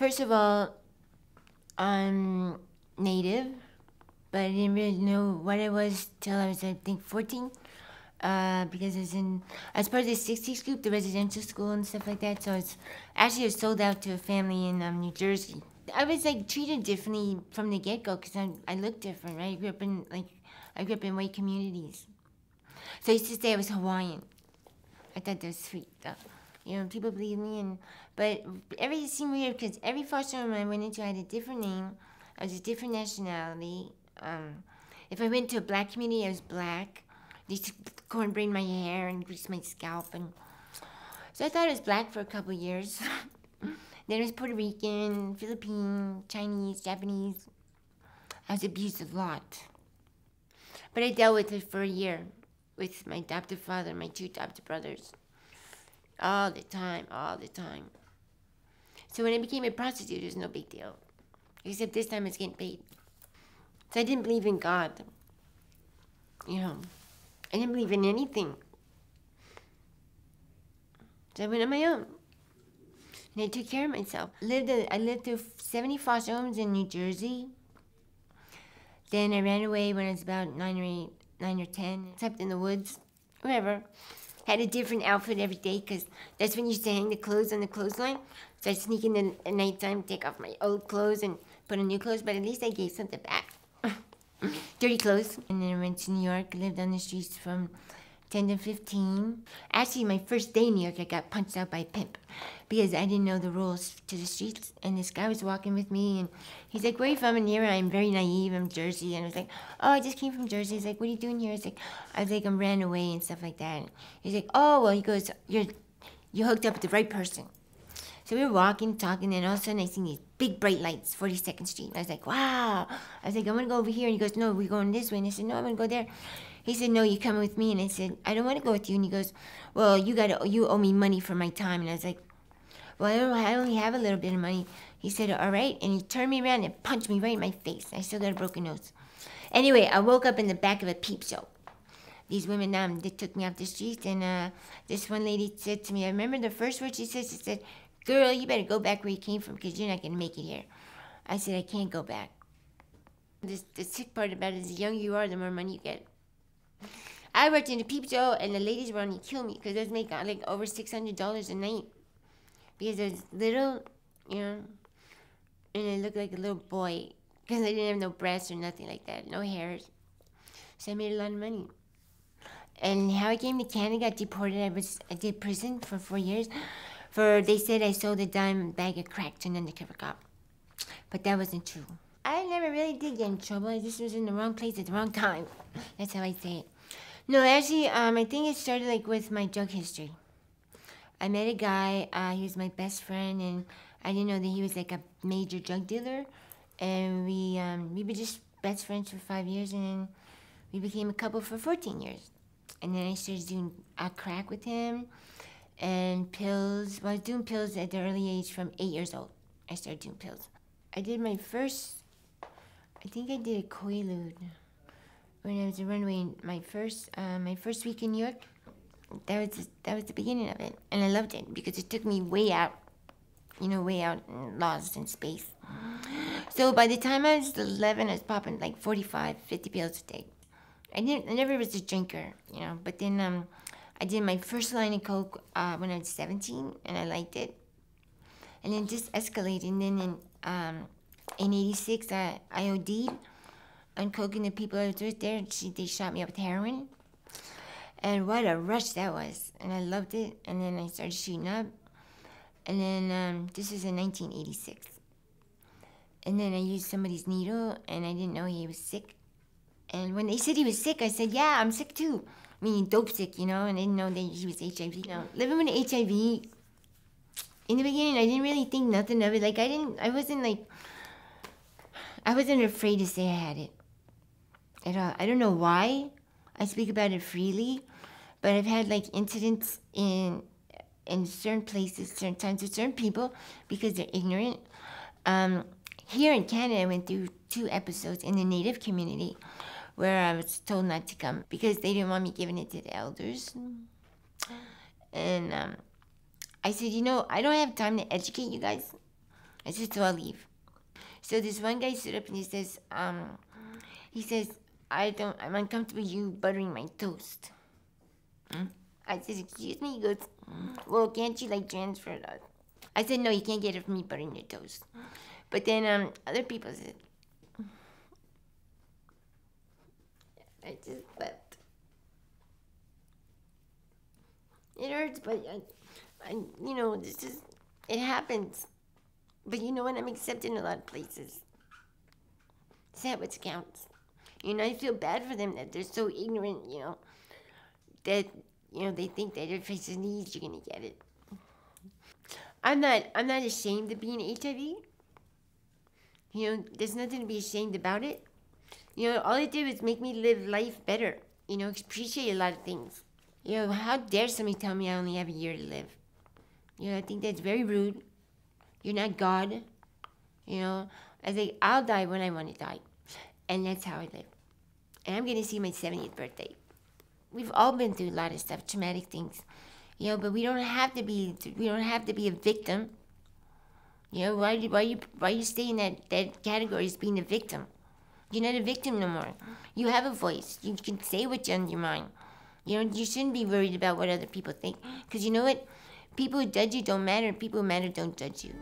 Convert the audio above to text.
First of all, I'm Native, but I didn't really know what I was till I was, I think, 14. Because I was part of the 60s group, the residential school and stuff like that. So I was sold out to a family in New Jersey. I was like treated differently from the get-go because I looked different, right? I grew up in white communities. So I used to say I was Hawaiian. I thought that was sweet though. You know, people believe me, but it seemed weird because every foster home I went into, I had a different name. I was a different nationality. If I went to a black community, I was black. They used to cornbraid my hair and grease my scalp, and so I thought I was black for a couple of years. Then I was Puerto Rican, Philippine, Chinese, Japanese. I was abused a lot, but I dealt with it for a year with my adoptive father, my 2 adopted brothers, all the time. So when I became a prostitute, it was no big deal, except this time I was getting paid. So I didn't believe in God. You know, I didn't believe in anything. So I went on my own. And I took care of myself. I lived through 70 foster homes in New Jersey. Then I ran away when I was about 9 or 10. Slept in the woods, wherever. Had a different outfit every day because that's when you used to hang the clothes on the clothesline. So I'd sneak in at nighttime, take off my old clothes and put on new clothes, but at least I gave something back. Dirty clothes. And then I went to New York, lived on the streets from 10 to 15. Actually, my first day in New York, I got punched out by a pimp because I didn't know the rules to the streets. And this guy was walking with me, and he's like, "Where are you from?" And here I'm very naive, I'm Jersey. And I was like, "Oh, I just came from Jersey." He's like, "What are you doing here?" I was like, "I ran away," and stuff like that. And he's like, "Oh, well," he goes, you hooked up with the right person." So we were walking, talking, and all of a sudden I seen these big bright lights, 42nd Street. And I was like, wow. I was like, "I'm going to go over here." And he goes, "No, we're going this way." And I said, "No, I'm going to go there." He said, "No, you come with me." And I said, "I don't want to go with you." And he goes, "Well, you owe me money for my time." And I was like, "Well, I only have a little bit of money." He said, "All right." And he turned me around and punched me right in my face. I still got a broken nose. Anyway, I woke up in the back of a peep show. These women, they took me off the street, and this one lady said to me, I remember the first word she said, "Girl, you better go back where you came from because you're not going to make it here." I said, "I can't go back." The sick part about it is the younger you are, the more money you get. I worked in a peep show, and the ladies were wanting to kill me because I was making like over $600 a night because I was little, you know, and I looked like a little boy because I didn't have no breasts or nothing like that, no hairs. So I made a lot of money. And how I came to Canada, got deported. I did prison for 4 years. They said I sold a dime bag of crack to an undercover cop, but that wasn't true. I never really did get in trouble. I just was in the wrong place at the wrong time. That's how I say it. No, actually, I think it started like with my drug history. I met a guy. He was my best friend, and I didn't know that he was like a major drug dealer. And we were just best friends for 5 years, and then we became a couple for 14 years. And then I started doing crack with him and pills. Well, I was doing pills at the early age from 8 years old. I started doing pills. I did my first, I think I did a Quaalude when I was a runaway. My first week in New York, that was the beginning of it. And I loved it because it took me way out, way out and lost in space. So by the time I was 11, I was popping like 45, 50 pills a day. I never was a drinker, but then I did my first line of coke when I was 17, and I liked it. And then just escalated. And then in 86, I OD'd on coke, and the people I was with there, they shot me up with heroin. And what a rush that was. And I loved it. And then I started shooting up. And then this was in 1986. And then I used somebody's needle, and I didn't know he was sick. And when they said he was sick, I said, "Yeah, I'm sick too." Meaning dope sick, and I didn't know that he was HIV. Living with HIV, in the beginning, I didn't really think nothing of it. Like, I wasn't afraid to say I had it at all. I don't know why. I speak about it freely, but I've had, like, incidents in certain places, certain times with certain people because they're ignorant. Here in Canada, I went through 2 episodes in the Native community where I was told not to come because they didn't want me giving it to the elders. And I said, I don't have time to educate you guys. I said, so I'll leave. So this one guy stood up and he says, I'm uncomfortable you buttering my toast. I said, excuse me? He goes, well, can't you like transfer that? I said, no, you can't get it from me buttering your toast. But then other people said, I just left. It hurts, but it happens. But you know what? I'm accepted in a lot of places. Is that what counts? I feel bad for them that they're so ignorant, that, they think that if it's a need, you're going to get it. I'm not ashamed of being HIV. There's nothing to be ashamed about it. All it did was make me live life better. Appreciate a lot of things. How dare somebody tell me I only have a year to live? I think that's very rude. You're not God. I think I'll die when I want to die. And that's how I live. And I'm going to see my 70th birthday. We've all been through a lot of stuff, traumatic things. But we don't have to be a victim. Why you stay in that category as being a victim? You're not a victim no more. You have a voice. You can say what's on your mind. You shouldn't be worried about what other people think. Because you know what? People who judge you don't matter. People who matter don't judge you.